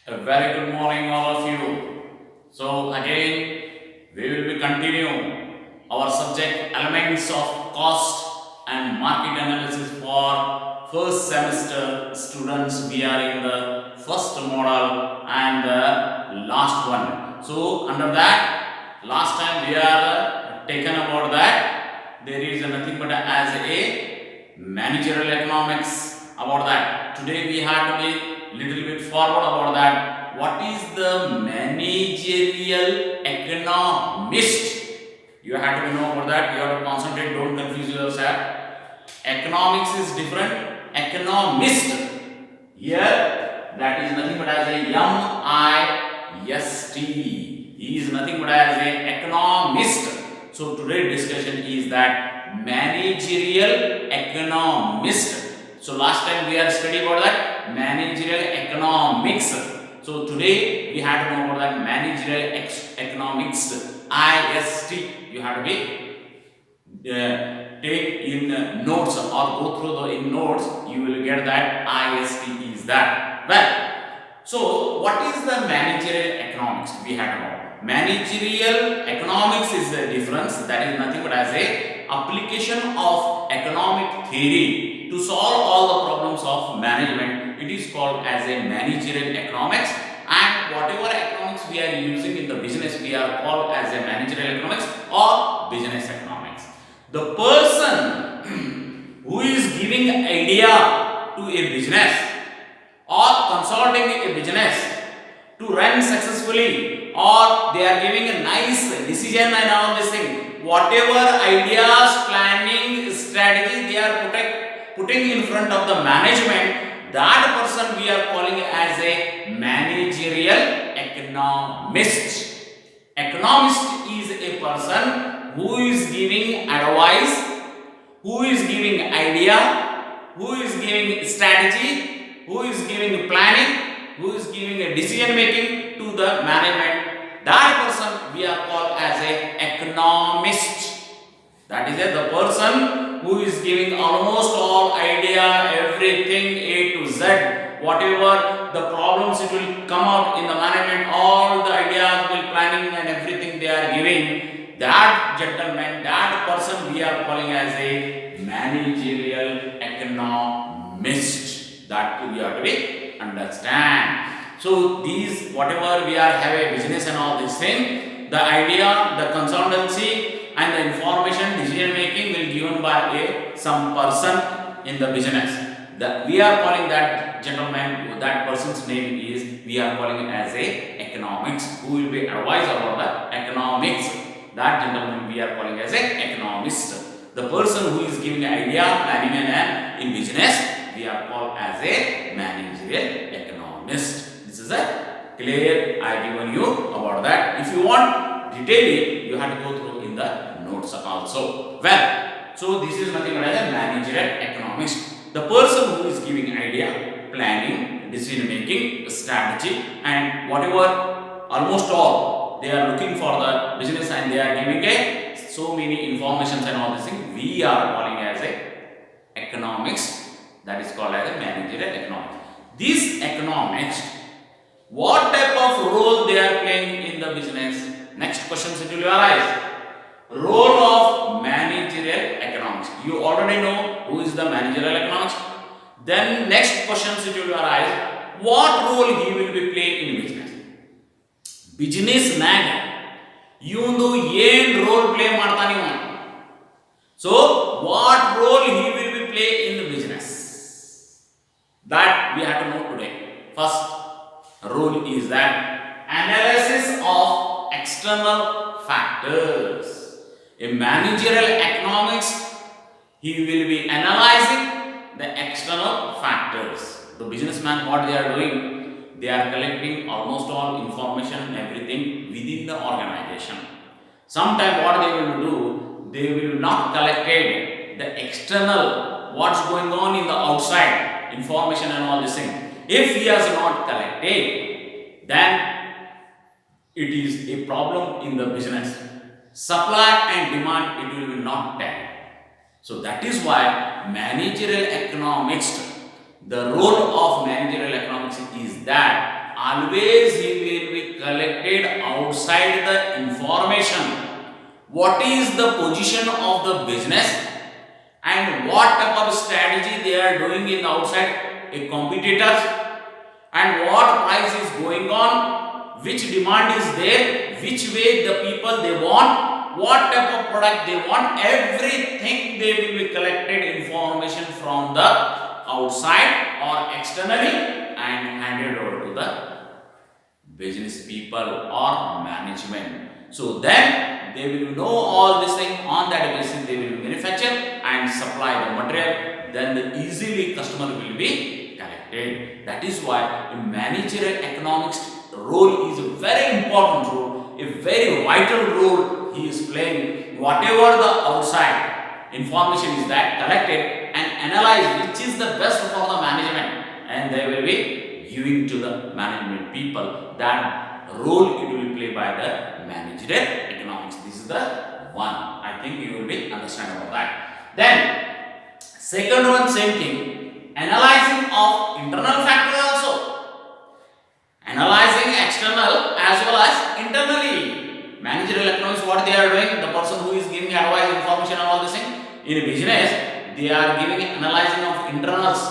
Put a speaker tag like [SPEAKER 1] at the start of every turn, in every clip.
[SPEAKER 1] A very good morning, all of you. So again, we will be continuing our subject elements of cost and market analysis for first semester students. We are in the first model and the last one. So under that, last time we are taken about that there is nothing but as a managerial economics about that. Today we have to be little bit forward about that. What is the managerial economist? You have to know about that. You have to concentrate. Don't confuse yourself. Economics is different. Economist here that is nothing but as a MIST. He is nothing but as a economist. So today's discussion is that managerial economist. So last time we had studied about that managerial economics. So today we have to know about that managerial economics. IST. You have to be take in notes or go through the in notes. You will get that IST is that. Well, so what is the managerial economics? We have to know. Managerial economics is the difference. That is nothing but as a application of economic theory to solve all the problems of management. It is called as a managerial economics, and whatever economics we are using in the business, we are called as a managerial economics or business economics. The person who is giving idea to a business or consulting a business to run successfully, or they are giving a nice decision and all this thing, whatever ideas, planning, strategy they are putting in front of the management, that person we are calling as a managerial economist. Economist is a person who is giving advice, who is giving idea, who is giving strategy, who is giving planning, who is giving a decision making to the management. That person we are called as a economist. That is the person who is giving almost all idea, everything A to Z, whatever the problems it will come out in the management, all the ideas will planning and everything they are giving. That gentleman, that person we are calling as a managerial economist. That we have to be understand. So these whatever we are have a business and all this thing, the idea, the consultancy and the information decision making will given by a some person in the business. We are calling that gentleman, that person's name is, we are calling it as a economics, who will be advised about the economics. That gentleman we are calling as a economist. The person who is giving idea, planning and in business, we are called as a managerial economist. This is a clear I given you about that. If you want detailing, you have to go through in the notes also. Well, so this is nothing but as a managerial economist. The person who is giving idea, planning, decision making, strategy, and whatever, almost all they are looking for the business and they are giving a so many informations and all these things. We are calling as a economics. That is called as a managerial economics. These economics, what type of role they are playing in the business? Next questions it will arise. Role of managerial economics. You already know who is the managerial economics. Then next questions it will arise. What role he will be playing in business? Business nag ಇವನು ಏನ್ role play ಮಾಡ್ತಾನೆ ಇವನು. So what role he will be play in the business? That we have to know today. First role is that analysis of external factors. A managerial economics, he will be analyzing the external factors. The businessman, what they are doing, they are collecting almost all information and everything within the organization. Sometimes what they will do, they will not collect the external, what's going on in the outside information and all this thing. If he has not collected, then it is a problem in the business. Supply and demand, it will be not there. So that is why managerial economics, the role of managerial economics is that always he will be collected outside the information. What is the position of the business and what type of strategy they are doing in outside a competitors, and what price is going on, which demand is there, which way the people they want, what type of product they want, everything they will be collected information from the outside or externally and handed over to the business people or management. So then they will know all this thing. On that basis they will manufacture and supply the material, then the easily customer will be collected. That is why a managerial economics role is a very important role, a very vital role he is playing. Whatever the outside information is that collected and analyzed which is the best for the management, and they will be giving to the management people. That role it will play by the managerial economics. This is the one. I think you will be understand about that. Then second one, same thing, analyzing of internal factor also, analyzing external as well as internally. Managerial economics, what they are doing, the person who is giving advice, information and all this thing in a business, they are giving analyzing of internals.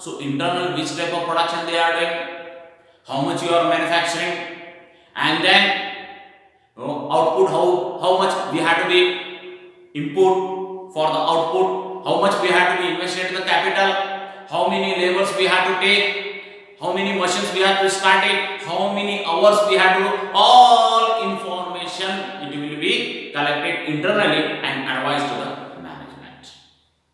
[SPEAKER 1] So internal, which type of production they are doing, how much you are manufacturing, and then output, how much we have to be input for the output, how much we have to be invested in the capital, how many labors we have to take, how many machines we have to start it, how many hours we have to, all information it will be collected internally and advised to the management.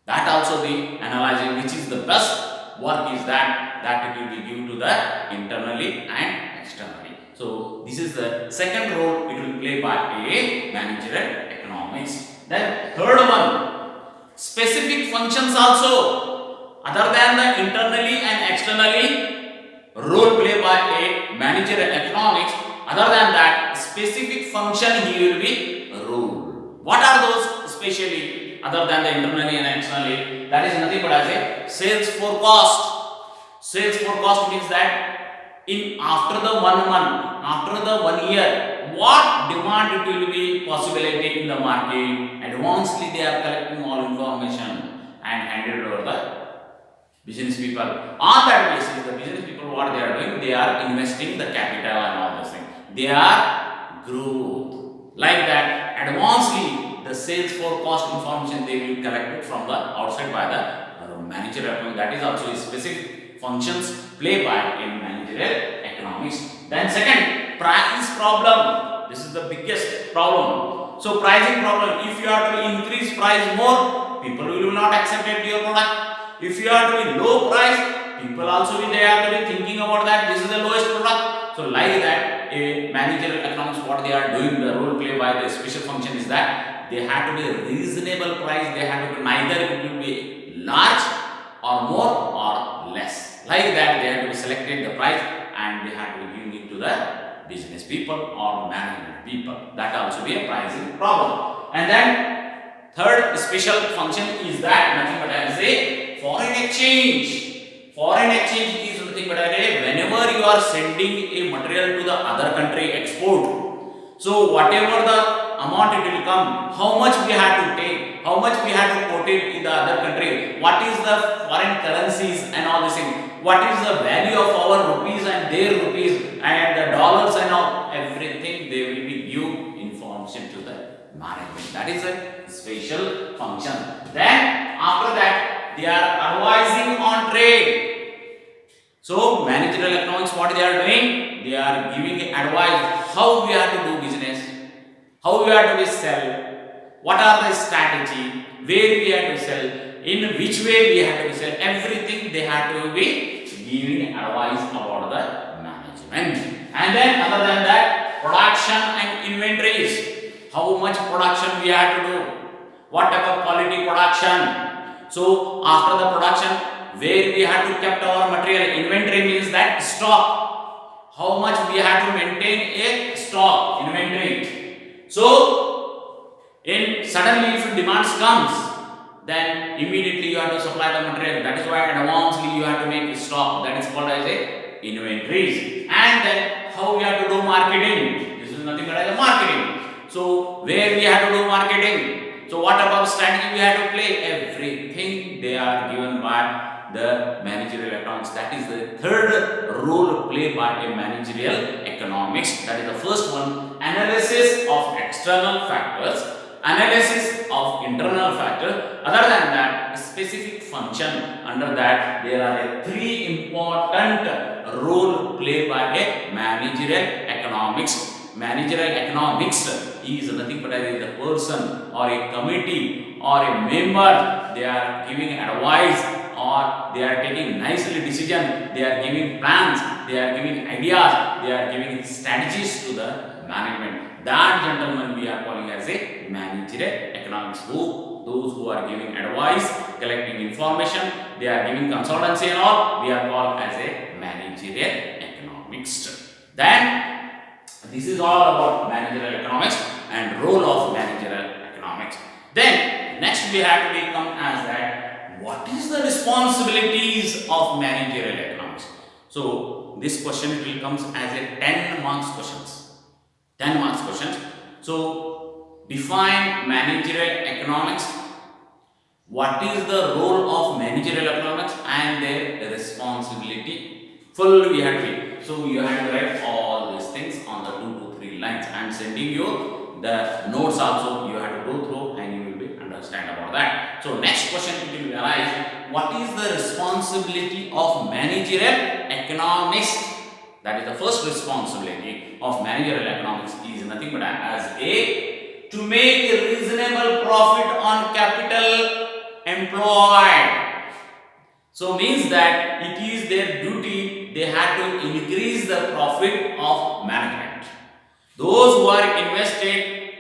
[SPEAKER 1] That also be analyzing which is the best work is that it will be given to the internally and externally. So this is the second role it will play by a managerial economics. Then third one, specific functions also, other than the internally and externally role play by a managerial economics. Other than that, specific function he will be rule. What are those especially other than the internally and externally? That is nothing but as a sales forecast. Sales forecast means that in after the 1 month, after the 1 year, what demand it will be possibility in the market. Advancedly they are collecting all information and handed over the business people. On that basis, the business people what they are doing, they are investing the capital and all those things. They are growth. Like that, advancedly the sales forecast information they will collect from the outside by the managerial. That is also a specific functions play by in managerial economics. Then second, price problem. This is the biggest problem. So pricing problem. If you are to increase price more, people will not accept it your product. If you are to be low price, people also will they are to be thinking about that this is the lowest product. So like that, a managerial economics what they are doing, the role play by the special function is that they have to be a reasonable price. They have to be neither it will be large or more or less. Like that, they have to be selected the price and they have to be giving it to the business people or management people. That also be a pricing problem. And then third special function is that nothing but as a foreign exchange. Foreign exchange is nothing but as a whenever you are sending a material to the other country export. So whatever the amount it will come, how much we have to take, how much we have to quote it in the other country, what is the foreign currencies and all this thing, what is the value of our rupees and their rupees and the dollars and all, everything they will be give information to the management. That is a special function. Then after that, they are advising on trade. So managerial economics what they are doing, they are giving advice how we have to do business, how we have to sell, what are the strategy, where we have to sell, in which way we have to sell, everything they have to be giving advice about the management. And then other than that, production and inventories, how much production we have to do, what type of quality production. So after the production, where we have to kept our material, inventory means that stock, how much we have to maintain a stock inventory. So in suddenly if demands comes, then immediately you have to supply the material. That is why advancedly you have to make a stock. That is called as a inventories. And then how we have to do marketing. This is nothing but as a marketing. So where we have to do marketing. So what about strategy we have to play? Everything they are given by the managerial economics. That is the third role played by a managerial economics. That is the first one, analysis of external factors, analysis of internal factors. Other than that, specific function. Under that, there are three important role played by a managerial economics. Managerial economics is nothing but the person or a committee or a member. They are giving advice or they are taking nicely decision. They are giving plans. They are giving ideas. They are giving strategies to the management. That gentleman we are calling as a managerial economics. Those who are giving advice, collecting information, they are giving consultancy and all, we are called as a managerial economics. Then this is all about managerial economics and role of managerial economics. Then next we have to become as that what is the responsibilities of managerial economics. So this question will comes as a 10 marks questions. 10 marks questions. So define managerial economics. What is the role of managerial economics and their responsibility? Full we have to read. So you have to write all these things on the 2 to 3 lines. I am sending you the notes also. You have to go through and you will be understand about that. So next question will arise. What is the responsibility of managerial economics? That is the first responsibility of managerial economics is nothing but as a to make a reasonable profit on capital employed. So means that it is their duty, they have to increase the profit of management. Those who are invested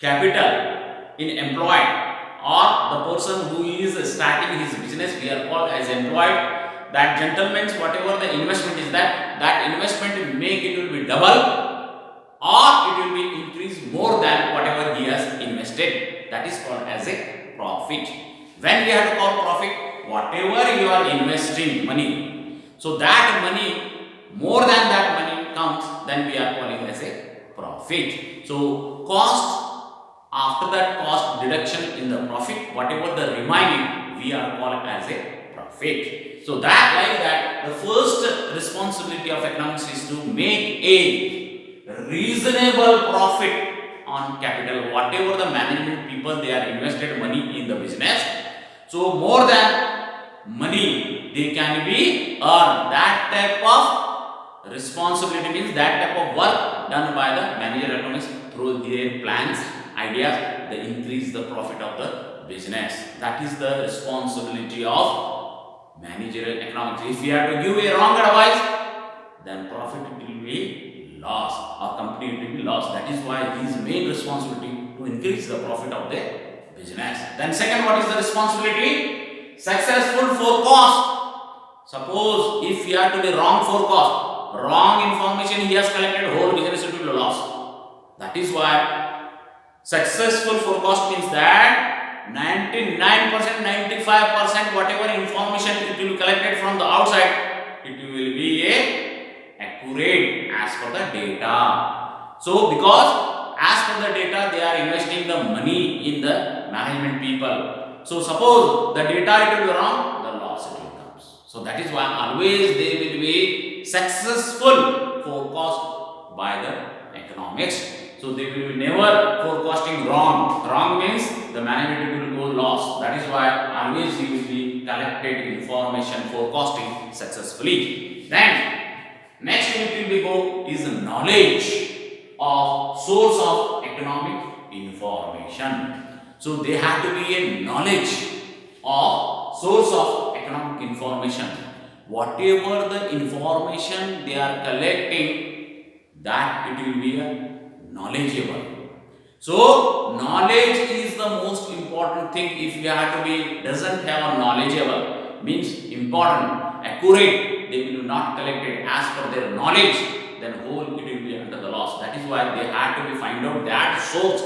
[SPEAKER 1] capital in employed or the person who is starting his business, we are called as employed. That gentleman's whatever the investment is, that investment will make it will be double or it will be increased more than whatever he has invested. That is called as a profit. When we have to call profit, whatever you are investing money, so that money, more than that money comes, then we are calling as a profit. So cost, after that cost deduction in the profit, whatever the remaining, we are called as a profit. So that like that, the first responsibility of economics is to make a reasonable profit on capital, whatever the management people they are invested money in the business. So more than money they can be earned. That type of responsibility means that type of work done by the managerial economics through their plans, ideas, they increase the profit of the business. That is the responsibility of managerial economics. If you have to give a wrong advice, then profit will be lost or company will be lost. That is why his main responsibility to increase the profit of the business. Then second, what is the responsibility? Successful forecast. Suppose if he had to be wrong forecast, wrong information he has collected, whole business will be lost. That is why successful forecast means that 99%, 95% whatever information it will be collected from the outside, it will be accurate as per the data. So because as per the data they are investing the money in the management people. So suppose the data it will be wrong, the loss it will come. So that is why always they will be successful forecast by the economics. So they will be never forecasting wrong. Wrong means the management will go lost. That is why always you will be collected information forecasting successfully. Then next it will be go is knowledge of source of economic information. So they have to be a knowledge of source of economic information. Whatever the information they are collecting, that it will be a knowledgeable. So knowledge is the most important thing. If you have to be doesn't have a knowledgeable means important, accurate, they will not collect it as per their knowledge, then whole it will be under the loss. That is why they have to be find out that source,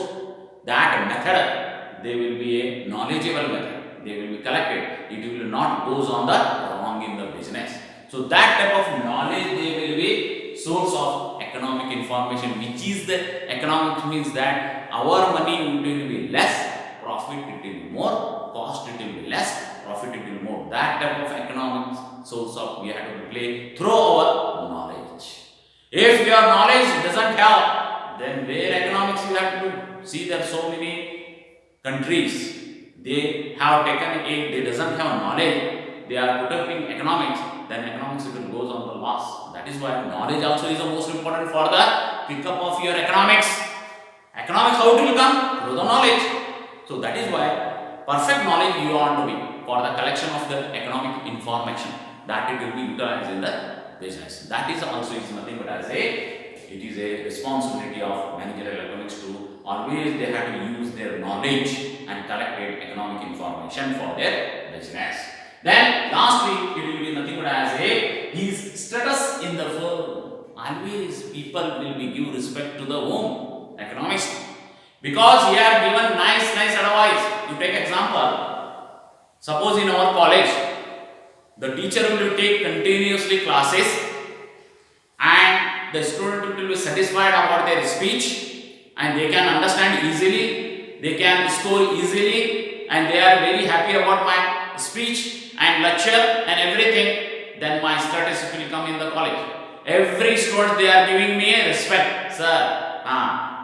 [SPEAKER 1] that method. They will be a knowledgeable method. They will be collected. It will not goes on the wrong in the business. So that type of knowledge they will be source of economic information, which is the economics means that our money will be less, profit it will be more, cost it will be less, profit it will be more. That type of economic source of we have to play through our knowledge. If your knowledge doesn't have, then where economics you have to do? See, there are so many countries. They have taken it, they doesn't have knowledge, they are put up in economics, then economics even goes on the loss. That is why knowledge also is the most important for the pickup of your economics. Economics, how it will come? Through the knowledge. So that is why perfect knowledge you want to be for the collection of the economic information, that it will be utilized in the business. That is also is nothing but as it is a responsibility of managerial economics to always they have to use their knowledge and collected economic information for their business. Then lastly, it will be nothing but as his status in the firm. Always people will be give respect to the home economist, because he have given nice advice. You take example. Suppose in our college, the teacher will take continuously classes and the student will be satisfied about their speech and they can understand easily, they can score easily, and they are very happy about my speech and lecture and everything. Then my status will come in the college. Every student they are giving me a respect. Sir,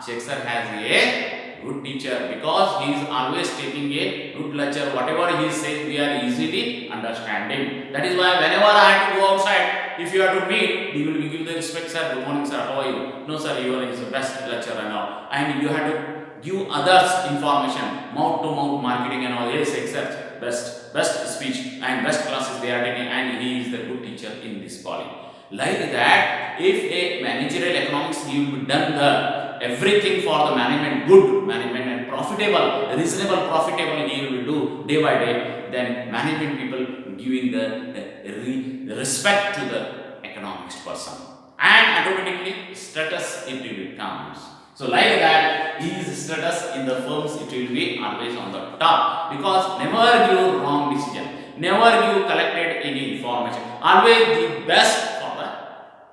[SPEAKER 1] Sheikh sir has a good teacher because he is always taking a good lecture. Whatever he is saying, we are easily understanding. That is why whenever I have to go outside, if you have to meet, he will give the respect. Sir, good morning, sir. How are you? No, sir, you are the best lecturer and all. And you have to give others information, mouth to mouth marketing and all. Yes, except best speech and best classes they are taking, and he is the good teacher in this college. Like that, if a managerial economics you have done the everything for the management, good management and profitable, reasonable profitable he will do day by day, then management people giving the respect to the economics person, and automatically status it will comes. So like that, his status in the firms it will be always on the top, because never give wrong decision, never give collected any information, always the best for the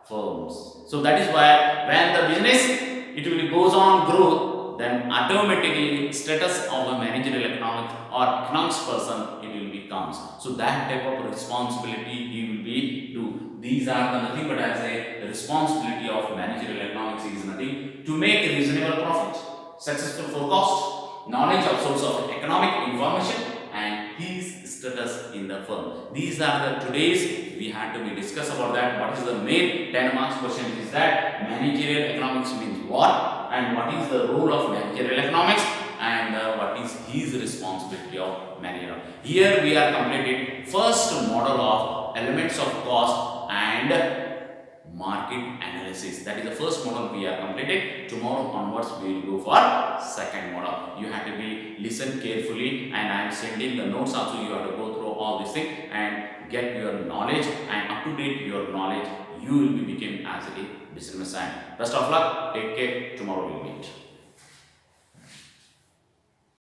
[SPEAKER 1] firms. So that is why when the business it will goes on growth, then automatically status of a managerial economics or economics person it will becomes. So that type of responsibility he will be do. These are the nothing but as a responsibility of managerial economics is nothing to make reasonable profit, successful forecast, knowledge of source of economic information, and his status in the firm. These are the today's we had to be discuss about that. What is the main 10 marks question is that managerial economics means what, and what is the role of managerial economics, and what is his responsibility of manager. Here we are completed first model of elements of cost and market analysis. That is the first model we are completed. Tomorrow onwards we will go for second model. You have to be listen carefully, and I am sending the notes also. You have to go through all these things and get your knowledge and up to date your knowledge. You will be become as a businessman. Best of luck. Take care. Tomorrow we will meet.